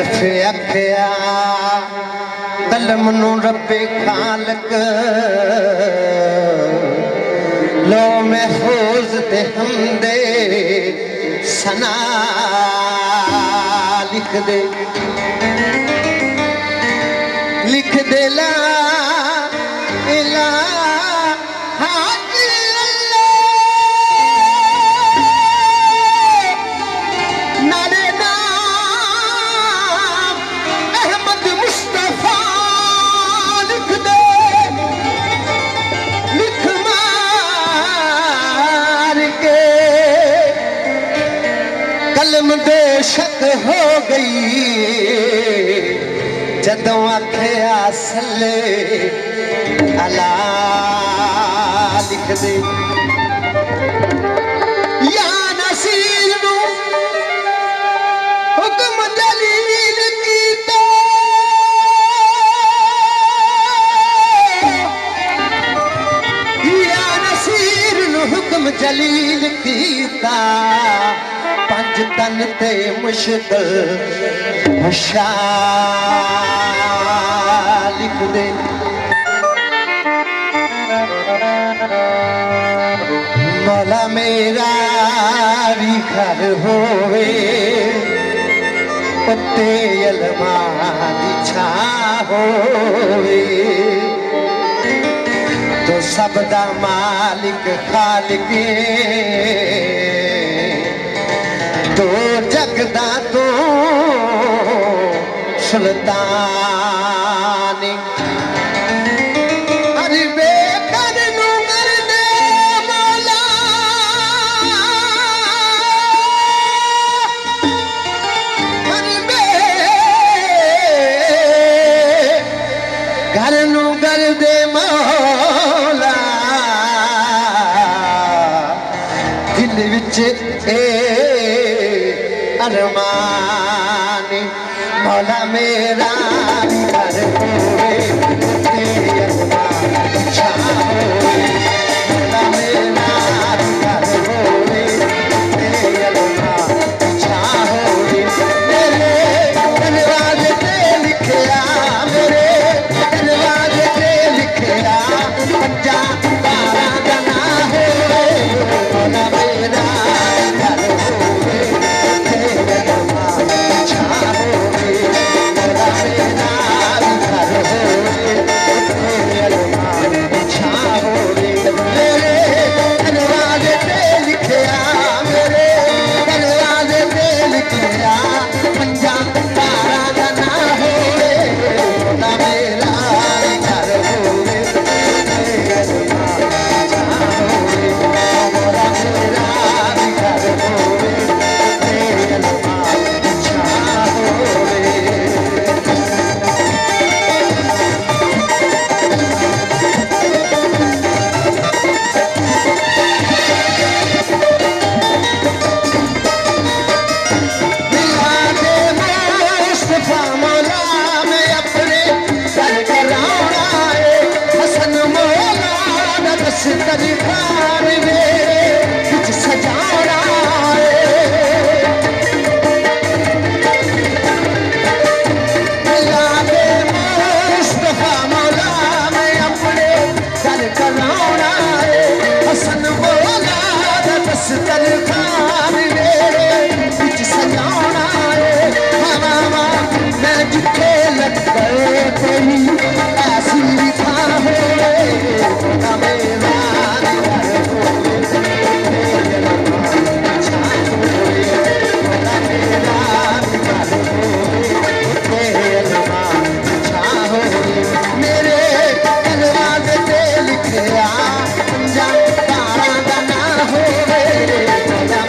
तरफे अखिया कलम नू रब्बे खालक लो महफूज ते हमदे सना लिख दे ला इलाहा इल्लल्लाह नारे नाम अहमद मुस्तफा लिख दे लिख मार के कलम बेशक हो गई जदों आखिया सल्ले अला लिख दे या नसीर नू हुक्म जलील कीता या नसीर नू हुक्म जलील कीता पंज तन ते मुश्किल हुशा लिख दे मौला मेरा भी घर होवे पत्ते अलमा दी छा होवे तो सब दा मालिक खालिक तो जगदा तो सुल्तान अरे बेकर नू मरदे मौला अरे बेकर नू गरदे मौला दिल विच ए अरमान मौला मेरा भी घर होवे तेरी अरमान छा होवे मौला मेरा भी घर होवे तेरी अरमान छा होवे मेरे दरवाजे ते लिखया मेरे दरवाजे ते लिखया पंजा तारा दा ना होवे मौला मेरा घर होवे तेरी अरमान छा होवे मौला मेरा घर होवे तेरी अरमान छा होवे मेरे दरवाजे ते लिखया मेरे दरवाजे ते लिखया पंजा तारा दा ना होवे मौला मेरा घर होवे तेरी अरमान छा होवे मौला मेरा घर होवे तेरी अरमान छा होवे मुस्तफा मौला में अपने सर कराना है हसन मौला दा दस तरीखार मेरे कुछ सजाना है मुस्तफा मौला में अपने सर कराना है हसन मौला दा दस तरीखार मेरे कुछ सजाना है मैं जिथे लग गए तेरी ऐसी भी था होवे मौला मेरा घर होवे तेरी अरमान छा होवे मौला मेरा घर होवे तेरी अरमान छा होवे मेरे दरवाजे ते लिखया पंजा तारा दा ना होवे मौला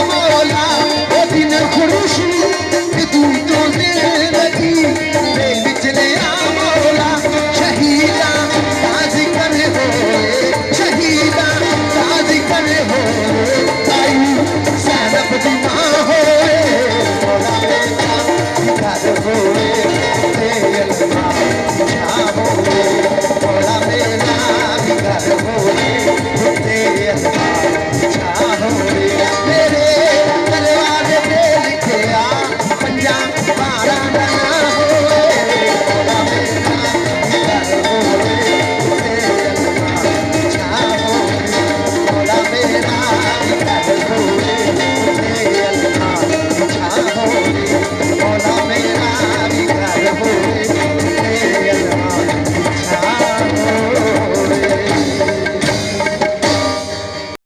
মৌলা ও দিনের খুরুশি তুই